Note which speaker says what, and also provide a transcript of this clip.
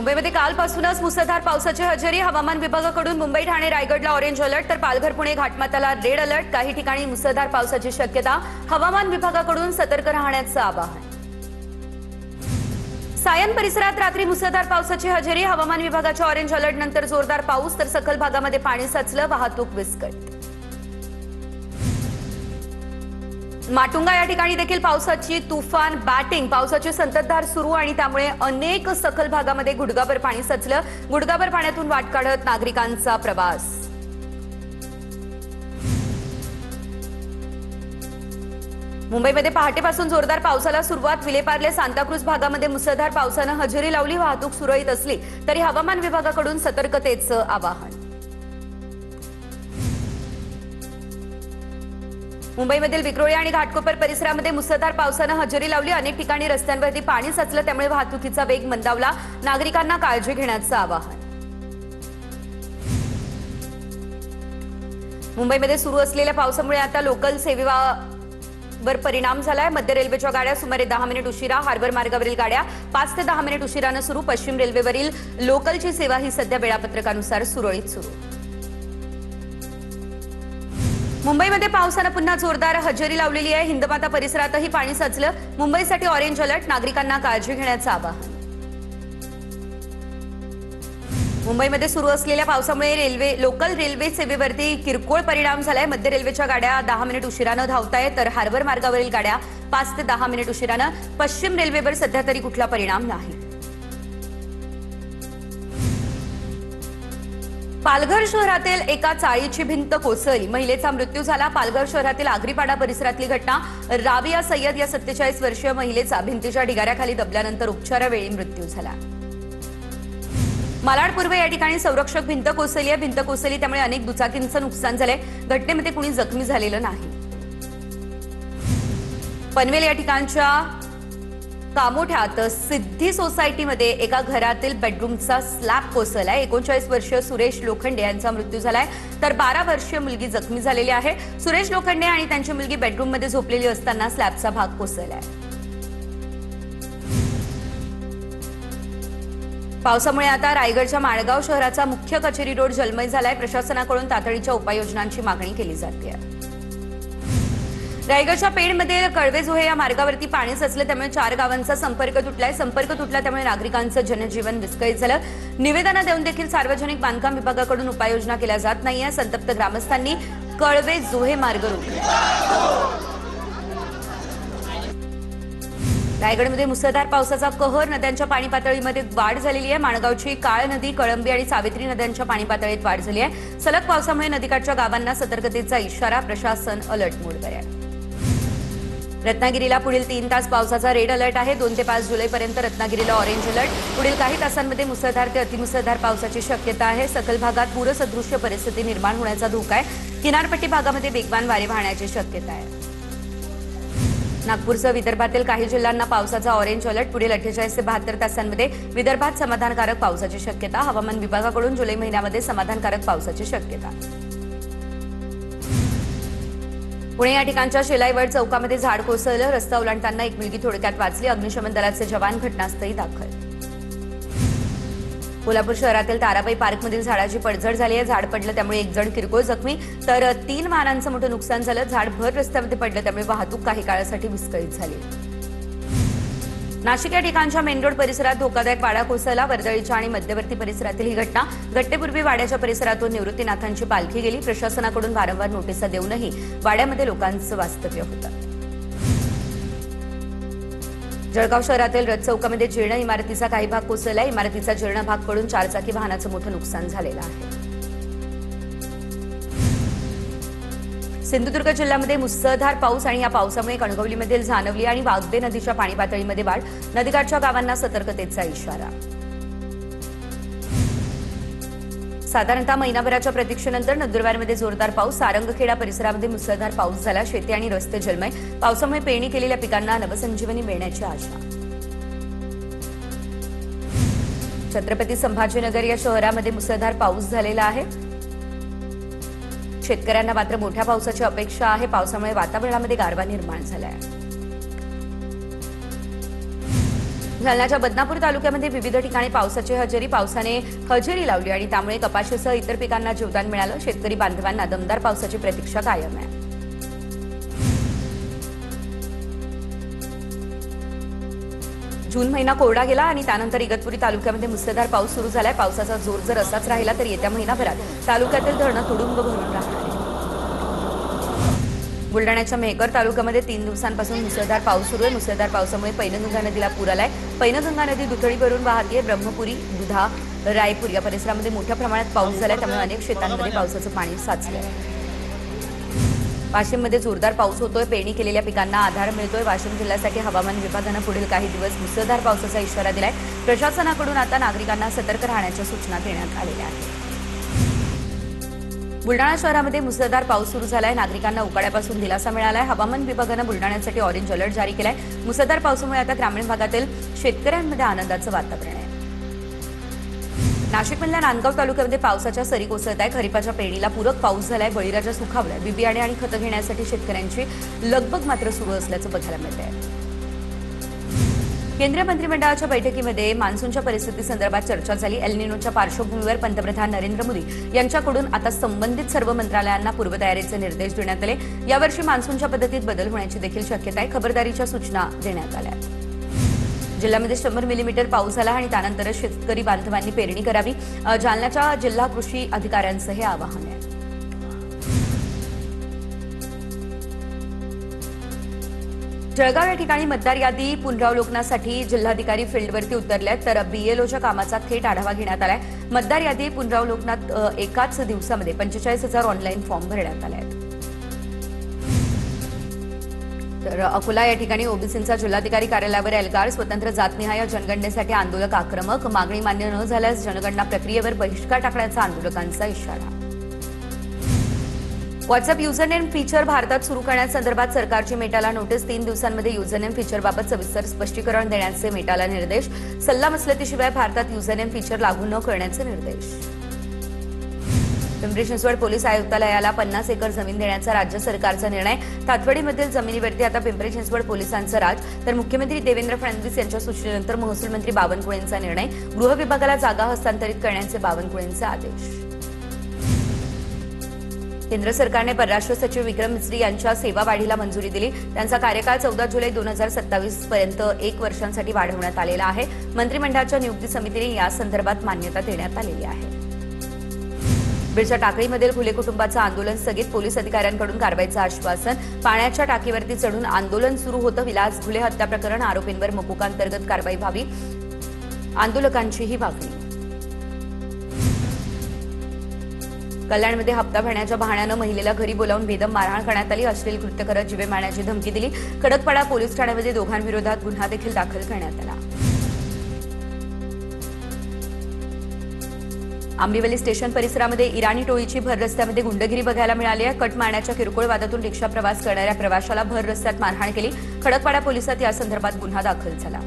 Speaker 1: मुंबईमध्ये कालपासूनच मुसळधार पावसाची हजेरी. हवामान विभागाकडून मुंबई, ठाणे, रायगडला ऑरेंज अलर्ट, तर पालघर, पुणे, घाटमाथ्याला रेड अलर्ट. काही ठिकाणी मुसळधार पावसाची शक्यता. हवामान विभागाकडून सतर्क राहण्याचं आवाहन. सायन परिसरात रात्री मुसळधार पावसाची हजेरी. हवामान विभागाच्या ऑरेंज अलर्ट नंतर जोरदार पाऊस, तर सखल भागामध्ये पाणी साचलं, वाहतूक विस्कळीत. माटुंगा या ठिकाणी देखील पावसाची तुफान बॅटिंग. पावसाची संततधार सुरू आणि त्यामुळे अनेक सखल भागामध्ये गुडघाभर पाणी साचलं. गुडघाभर पाण्यातून वाट काढत नागरिकांचा प्रवास. मुंबईमध्ये पहाटेपासून जोरदार पावसाला सुरुवात. विलेपार्ले, सांताक्रूज भागामध्ये मुसळधार पावसानं हजेरी लावली. वाहतूक सुरळीत असली तरी हवामान विभागाकडून सतर्कतेचं आवाहन. मुंबईमधील विक्रोळी आणि घाटकोपर परिसरामध्ये मुसळधार पावसानं हजेरी लावली. अनेक ठिकाणी रस्त्यांवरती पाणी साचलं, त्यामुळे वाहतुकीचा वेग मंदावला. नागरिकांना काळजी घेण्याचं आवाहन. मुंबईमध्ये सुरू असलेल्या पावसामुळे आता लोकल सेवेवर परिणाम झालाय. मध्य रेल्वेच्या गाड्या सुमारे 10 मिनिट उशिरा. हार्बर मार्गावरील गाड्या 5 ते 10 मिनिट उशिरानं सुरू. पश्चिम रेल्वेवरील लोकलची सेवा ही सध्या वेळापत्रकानुसार सुरळीत सुरू. मुंबईमध्ये पावसानं पुन्हा जोरदार हजेरी लावलेली आहे. हिंदमाता परिसरातही पाणी साचलं. मुंबईसाठी ऑरेंज अलर्ट, नागरिकांना काळजी घेण्याचं आवाहन. मुंबईमध्ये सुरू असलेल्या पावसामुळे लोकल रेल्वे सेवेवरती किरकोळ परिणाम झालाय. मध्य रेल्वेच्या गाड्या 10 मिनिट उशिरानं धावतायत, तर हार्बर मार्गावरील गाड्या 5 ते 10 मिनिट उशिरानं. पश्चिम रेल्वेवर सध्या तरी कुठला परिणाम नाही. पालघर शहरातील एका चाळीची भिंत कोसळली. महिलेचा मृत्यू झाला. पालघर शहरातील आगरीपाडा परिसरातली घटना. राबिया सय्यद या 47 वर्षीय महिलेचा भिंतीच्या ढिगाऱ्याखाली दबल्यानंतर उपचारावेळी मृत्यू झाला. मालाड पूर्व या ठिकाणी संरक्षक भिंत कोसळली आहे. भिंत कोसळली त्यामुळे अनेक दुचाकींचं नुकसान झालंय. घटनेमध्ये कुणी जखमी झालेलं नाही. पनवेल या ठिकाणच्या कामोठ्यात सिद्धी सोसायटीमध्ये एका घरातील बेडरूमचा स्लॅब कोसळलाय. 39 वर्षीय सुरेश लोखंडे यांचा मृत्यू झालाय, तर 12 वर्षीय मुलगी जखमी झालेली आहे. सुरेश लोखंडे आणि त्यांची मुलगी बेडरूममध्ये झोपलेली असताना स्लॅबचा भाग कोसळलाय. पावसामुळे आता रायगडच्या माळगाव शहराचा मुख्य कचेरी रोड जलमय झालाय. प्रशासनाकडून तातडीच्या उपाययोजनांची मागणी केली जाते. रायगडच्या पेणमध्ये कळवे-जोहे या मार्गावरती पाणी साचलं, त्यामुळे 4 गावांचा संपर्क तुटलाय. संपर्क तुटला त्यामुळे नागरिकांचं जनजीवन विस्कळीत झालं. निवेदनं देऊन देखील सार्वजनिक बांधकाम विभागाकडून उपाययोजना केल्या जात नाहीये. संतप्त ग्रामस्थांनी कळवे-जोहे मार्ग रोखला. रायगडमध्ये मुसळधार पावसाचा कहर. नद्यांच्या पाणी पातळीमध्ये वाढ झालेली आहे. माणगावची काळ नदी, कळंबी आणि सावित्री नद्यांच्या पाणी पातळीत वाढ झाली आहे. सलग पावसामुळे नदीकाठच्या गावांना सतर्कतेचा इशारा. प्रशासन अलर्ट मोडवर आहे. रत्नागिरीला पुढील 3 तास पावसाचा रेड अलर्ट आहे. 2 ते 5 जुलैपर्यंत रत्नागिरीला ऑरेंज अलर्ट. पुढील काही तासांमध्ये मुसळधार ते अतिमुसळधार पावसाची शक्यता आहे. सखल भागात पूरसदृश्य परिस्थिती निर्माण होण्याचा धोका आहे. किनारपट्टी भागामध्ये वेगवान वारे वाहण्याची शक्यता आहे. नागपूरसह विदर्भातील काही जिल्ह्यांना पावसाचा ऑरेंज अलर्ट. पुढील 48 ते 72 तासांमध्ये विदर्भात समाधानकारक पावसाची शक्यता. हवामान विभागाकडून जुलै महिन्यामध्ये समाधानकारक पावसाची शक्यता. पुणे या ठिकाणच्या शेलाईवड चौकामध्ये झाड कोसळलं. रस्ता ओलांडताना एक मुलगी थोडक्यात वाचली. अग्निशमन दलाचे जवान घटनास्थळी दाखल. कोल्हापूर शहरातील ताराबाई पार्कमधील झाडाची पडझड झाली आहे. झाड पडलं त्यामुळे 1 जण किरकोळ जखमी, तर 3 वाहनांचं मोठं नुकसान झालं. झाड भर रस्त्यामध्ये पडलं त्यामुळे वाहतूक काही काळासाठी विस्कळीत झाली. नाशिक या ठिकाणच्या मेन रोड परिसरात धोकादायक वाडा कोसळला. वर्दळीच्या आणि मध्यवर्ती परिसरातील ही घटना. घटनेपूर्वी वाड्याच्या परिसरातून निवृत्तीनाथांची पालखी गेली. प्रशासनाकडून वारंवार नोटिसा देऊनही वाड्यामध्ये लोकांचं वास्तव्य होतं. जळगाव शहरातील रथ चौकामध्ये जीर्ण इमारतीचा काही भाग कोसळला. इमारतीचा जीर्ण भाग पडून 4 चाकी वाहनाचं मोठं नुकसान झालेलं आहे. सिंधुदुर्ग जिल्ह्यामध्ये मुसळधार पाऊस आणि या पावसामुळे कणकवलीमधील जाणवली आणि वाघबे नदीच्या पाणी पातळीमध्ये वाढ. नदीकाठच्या गावांना सतर्कतेचा इशारा. साधारणतः महिनाभराच्या प्रतीक्षेनंतर नंदुरबारमध्ये जोरदार पाऊस. सारंगखेडा परिसरामध्ये मुसळधार पाऊस झाला. शेती आणि रस्ते जलमय. पावसामुळे पेरणी केलेल्या पिकांना नवसंजीवनी मिळण्याची आशा. छत्रपती संभाजीनगर या शहरामध्ये मुसळधार पाऊस झालेला आहे. शेतकऱ्यांना मात्र मोठ्या पावसाची अपेक्षा आहे. पावसामुळे वातावरणामध्ये गारवा निर्माण झाला आहे. जालन्याच्या बदनापूर तालुक्यामध्ये विविध ठिकाणी पावसाची पावसाने हजेरी लावली आणि त्यामुळे कपाशीसह इतर पिकांना जीवदान मिळालं। शेतकरी बांधवांना दमदार पावसाची प्रतीक्षा कायम आहे। जून महिना कोरडा गेला आणि त्यानंतर इगतपुरी तालुक्यामध्ये मुसळधार पाऊस सुरू झालाय। पावसाचा जोर जर असाच राहिला तर येत्या महिनाभरात तालुक्यातील धरणं तुडुंब भरून राहणार आहेत। बुलडाण्याच्या मेहकर तालुक्यामध्ये 3 दिवसांपासून मुसळधार पाऊस सुरू आहे। मुसळधार पावसामुळे पैनगंगा नदीला पूर आलाय। पैनगंगा नदी दुथडी भरून वाहतीये। ब्रह्मपुरी, दुधा, रायपूर या परिसरामध्ये मोठ्या प्रमाणात पाऊस झालाय, त्यामुळे अनेक शेतांमध्ये पावसाचं पाणी साचलंय। वाशिममध्ये जोरदार पाऊस होतोय। पेरणी केलेल्या पिकांना आधार मिळतोय। वाशिम जिल्ह्यासाठी हवामान विभागानं पुढील काही दिवस मुसळधार पावसाचा इशारा दिलाय। प्रशासनाकडून आता नागरिकांना सतर्क राहण्याच्या सूचना देण्यात आलेल्या आहेत। बुलडाणा शहरामध्ये मुसळधार पाऊस सुरू झालाय। नागरिकांना उकाड्यापासून दिलासा मिळालाय। हवामान विभागानं बुलडाण्यासाठी ऑरेंज अलर्ट जारी केलाय। मुसळधार पावसामुळे आता ग्रामीण भागातील शेतकऱ्यांमध्ये आनंदाचं वातावरण आहे। नाशिकमधल्या नांदगाव तालुक्यामध्ये पावसाच्या सरी कोसळत आहे। खरीपाच्या पेरणीला पूरक पाऊस झालाय। बळीराजा सुखावलाय। बियाणे आणि खतं घेण्यासाठी शेतकऱ्यांची लगबग मात्र सुरू असल्याचं बघायला मिळतंय। केंद्रीय मंत्रिमंडळाच्या बैठकीमध्ये मान्सूनच्या परिस्थितीसंदर्भात चर्चा झाली। एल निनोच्या पार्श्वभूमीवर पंतप्रधान नरेंद्र मोदी यांच्याकडून आता संबंधित सर्व मंत्रालयांना पूर्वतयारीचे निर्देश देण्यात आले। यावर्षी मान्सूनच्या पद्धतीत बदल होण्याची देखील शक्यता आहे। खबरदारीच्या सूचना देण्यात आल्या। जिल्ह्यामध्ये 100 मिलीमीटर पाऊस झाला आणि त्यानंतरच शेतकरी बांधवांनी पेरणी करावी। जालन्याच्या जिल्हा कृषी अधिकाऱ्यांचं हे आवाहन आहे। जळगाव या ठिकाणी मतदार यादी पुनरावलोकनासाठी जिल्हाधिकारी फील्डवरती उतरले आहेत, तर बीएलओच्या कामाचा थेट आढावा घेण्यात आलाय। मतदार यादी पुनरावलोकनात एकाच दिवसामध्ये 45,000 ऑनलाईन फॉर्म भरण्यात आले आहेत। तर अकोला या ठिकाणी ओबीसींचा जिल्हाधिकारी कार्यालयावर एल्गार। स्वतंत्र जातनिहाय जनगणनेसाठी आंदोलक आक्रमक। मागणी मान्य न झाल्यास जनगणना प्रक्रियेवर बहिष्कार टाकण्याचा आंदोलकांचा इशारा। व्हॉट्सअप युजरनेम फीचर भारतात सुरू करण्यासंदर्भात सरकारची मेटाला नोटीस। 3 दिवसांमध्ये युजरनेम फीचरबाबत सविस्तर स्पष्टीकरण देण्याचे मेटाला निर्देश। सल्लामसलतीशिवाय भारतात युजरनेम फीचर लागू न करण्याचे निर्देश। पिंपरी चिंचवड पोलीस आयुक्तालयाला 50 एकर जमीन देण्याचा राज्य सरकारचा निर्णय। तातवडीमधील जमिनीवरती आता पिंपरी चिंचवड पोलिसांचा राज। तर मुख्यमंत्री देवेंद्र फडणवीस यांच्या सूचनेनंतर महसूल मंत्री बावनकुळेंचा निर्णय। गृह विभागाला जागा हस्तांतरित करण्याचे बावनकुळेंचे आदेश। केंद्र सरकारने परराष्ट्र सचिव विक्रम मिस्री यांच्या सेवा वाढीला मंजुरी दिली। त्यांचा कार्यकाळ 14 जुलै 2027 पर्यंत 1 वर्षांसाठी वाढवण्यात आलेला आहे। मंत्रिमंडळाच्या नियुक्ती समितीने या संदर्भात मान्यता देण्यात आलेली आहे। बीडच्या टाकळीमधील खुले कुटुंबाचं आंदोलन स्थगित। पोलीस अधिकाऱ्यांकडून कारवाईचं आश्वासन। पाण्याच्या टाकीवरती चढून आंदोलन सुरू होतं। विलास घुले हत्या प्रकरण आरोपींवर मकोकांतर्गत कारवाई व्हावी, आंदोलकांची ही मागणी। कल्याणमध्ये हप्ता भरण्याच्या बहाण्यानं महिलेला घरी बोलावून बेदम मारहाण करण्यात आली। अश्लील कृत्य करत जीवे मारण्याची धमकी दिली। खडकपाडा पोलीस ठाण्यामध्ये दोघांविरोधात गुन्हा देखील दाखल करण्यात आला। आंबिवली स्टेशन परिसरामध्ये इराणी टोळीची भर रस्त्यामध्ये गुंडगिरी बघायला मिळाली आहे। कट मारण्याच्या किरकोळ वादातून रिक्षा प्रवास करणाऱ्या प्रवाशाला भर रस्त्यात मारहाण केली। खडकपाडा पोलिसात या संदर्भात गुन्हा दाखल झाला।